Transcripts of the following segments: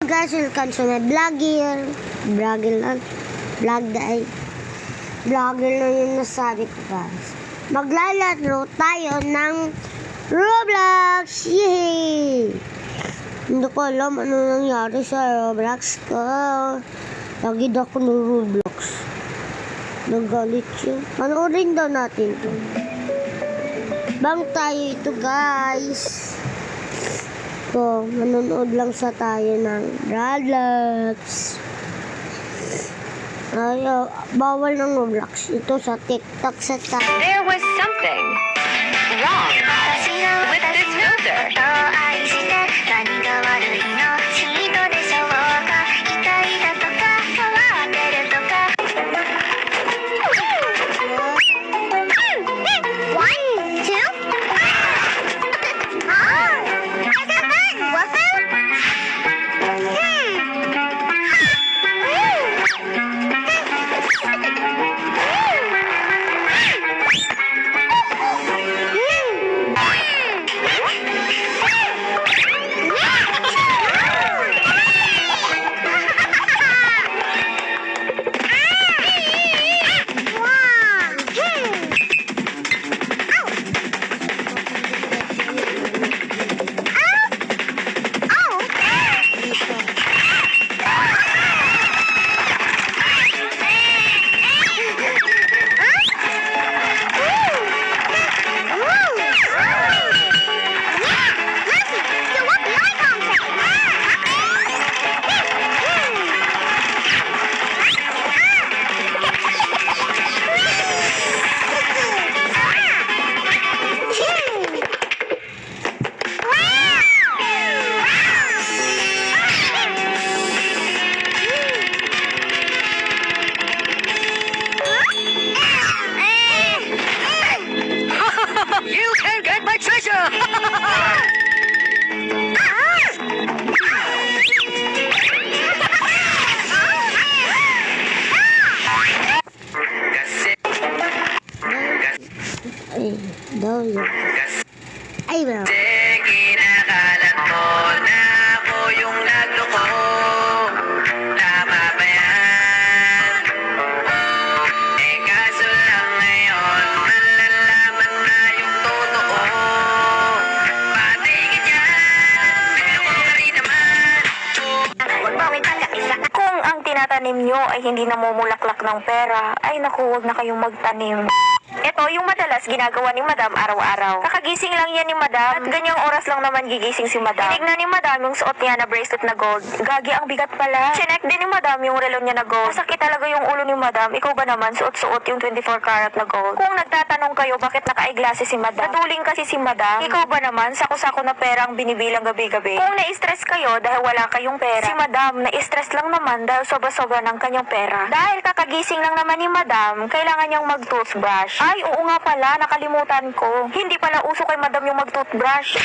Guys, welcome to my vlogger. Vlogger na. Vlog dahil. Vlogger na yung nasabi ko, guys. Maglalaro tayo ng Roblox. Yay! Hindi ko alam ano nangyari sa Roblox ko. Lagi daw ako ng Roblox. Nagalit yun. Panoorin daw natin ito. Bang tayo ito, guys. So, manonood lang sa tayo ng Roblox. Ay, bawal ng Roblox. Ito sa TikTok sa tayo. There was something wrong with this filter. You can get my treasure! Ay, daw yun. Ay, bro. Kinakalat mo na ako yung nagloko. Tama ba yan? Eh kaso lang ngayon malalaman na yung totoo. Patingin yan, nagloko ka rin naman. Kung ang tinatanim nyo ay hindi namumulaklak ng pera, ay naku, huwag na kayong magtanim. Ito yung madalas ginagawa ni Madam araw-araw. Kakagising lang yan ni Madam at ganyang oras lang naman gigising si Madam. Tinignan ni Madam yung suot niya na bracelet na gold. Gagi, ang bigat pala. Chinek din ni Madam yung relo niya na gold. Masakit talaga yung ulo ni Madam. Ikaw ba naman suot-suot yung 24 karat na gold? Kung nagtatanong kayo bakit naka-eyeglasses si Madam, naduling kasi si Madam. Ikaw ba naman sako-sako na perang binibilang gabi-gabi? Kung na-stress kayo dahil wala kayong pera, si Madam na-stress lang naman dahil sobra-sobra ng kanyang pera. Dahil kakagising lang naman ni Madam, kailangan niyang mag-toothbrush. Ay, oo nga pala, nakalimutan ko. Hindi pala uso kay Madam yung mag-toothbrush.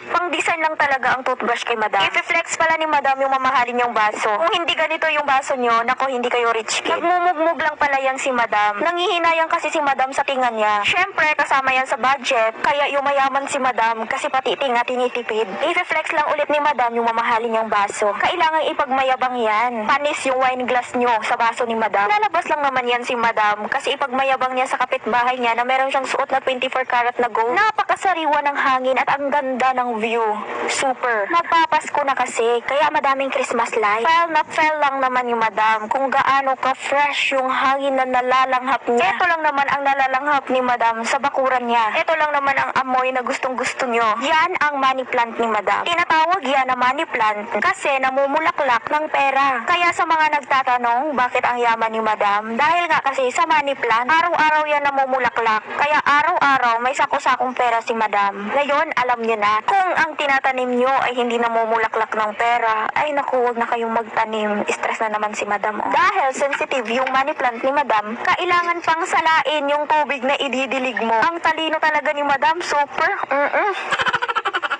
Pang-design lang talaga ang toothbrush kay Madam. I-flex pala ni Madam yung mamahalin niyang baso. Kung hindi ganito yung baso niyo, nako, hindi kayo rich kid. Nagmumugmug lang pala yan si Madam. Nangihinayang kasi si Madam sa tinga niya. Syempre, kasama yan sa budget, kaya yumayaman si Madam kasi pati tinga tinitipid. I-flex lang ulit ni Madam yung mamahalin niyang baso. Kailangan ipagmayabang yan. Panis yung wine glass niyo sa baso ni Madam. Lalabas lang naman yan si Madam kasi ipagmayabang niya sa kapitbahay niya na meron siyang suot na 24 karat na gold. Napakasariwa ng hangin at ang ganda ng view. Super. Magpapasko na kasi, kaya madaming Christmas light. Fell lang naman yung Madam kung gaano ka-fresh yung hangin na nalalanghap niya. Ito lang naman ang nalalanghap ni Madam sa bakuran niya. Ito lang naman ang amoy na gustong-gusto nyo. Yan ang money plant ni Madam. Tinatawag yan na money plant kasi namumulaklak ng pera. Kaya sa mga nagtatanong bakit ang yaman ni Madam, dahil nga kasi sa money plant, araw-araw yan namumulaklak. Kaya araw-araw may sako-sakong pera si Madam. Ngayon, alam nyo na, kung ang tinatanim nyo ay hindi namumulaklak ng pera, ay naku, huwag na kayong magtanim. Stress na naman si Madam. Dahil sensitive yung money plant ni Madam, kailangan pang salain yung tubig na ididilig mo. Ang talino talaga ni Madam, super.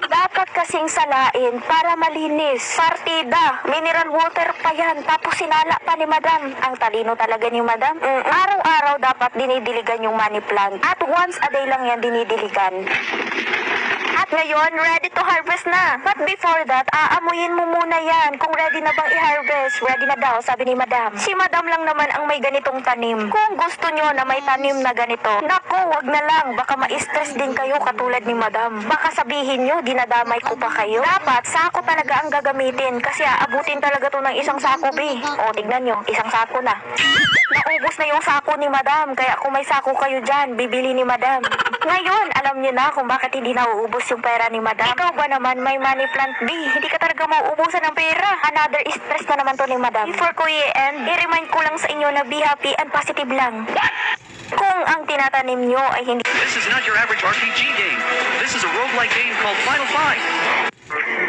Dapat kasing salain para malinis. Partida, mineral water pa yan. Tapos sinala pa ni Madam. Ang talino talaga ni Madam. Araw-araw dapat dinidiligan yung money plant. At once a day lang yan dinidiligan. At Ngayon, ready to harvest na. But before that, aamuyin mo muna yan. Kung ready na bang i-harvest, ready na daw, sabi ni Madam. Si Madam lang naman ang may ganitong tanim. Kung gusto nyo na may tanim na ganito, naku, wag na lang. Baka ma-stress din kayo katulad ni Madam. Baka sabihin nyo, dinadamay ko pa kayo. Dapat, sako talaga ang gagamitin kasi aabutin talaga to ng isang sako, be. O, tignan nyo, isang sako na. Naubos na yung sako ni Madam, kaya kung may sako kayo dyan, bibili ni Madam. Ngayon, alam niyo na kung bakit hindi nauubos yung pera ni Madam. Ikaw ba naman may money plant, B? Hindi ka talaga mauubusan ng pera. Another stress na naman to ni Madam. Before ko i-end, i-remind ko lang sa inyo na be happy and positive lang. Kung ang tinatanim nyo ay hindi... This is not your average RPG game. This is a roguelike game called Final Fight.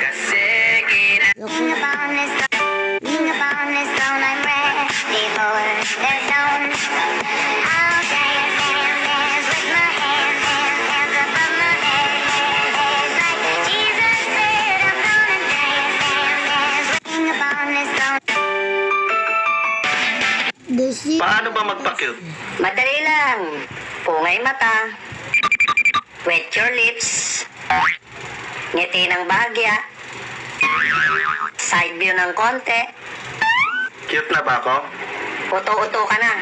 Kasi kina Looking upon this stone, I'm ready for the zone. I'll dance with my hands above my head, like Jesus said, I'm gonna dance. Looking upon this stone. Paano ba magpa-cute? Madali lang. Pungay mata. Wet your lips. Ngiti ng bahagya. Side view ng konti. Cute na ba ako? Uto-uto ka na.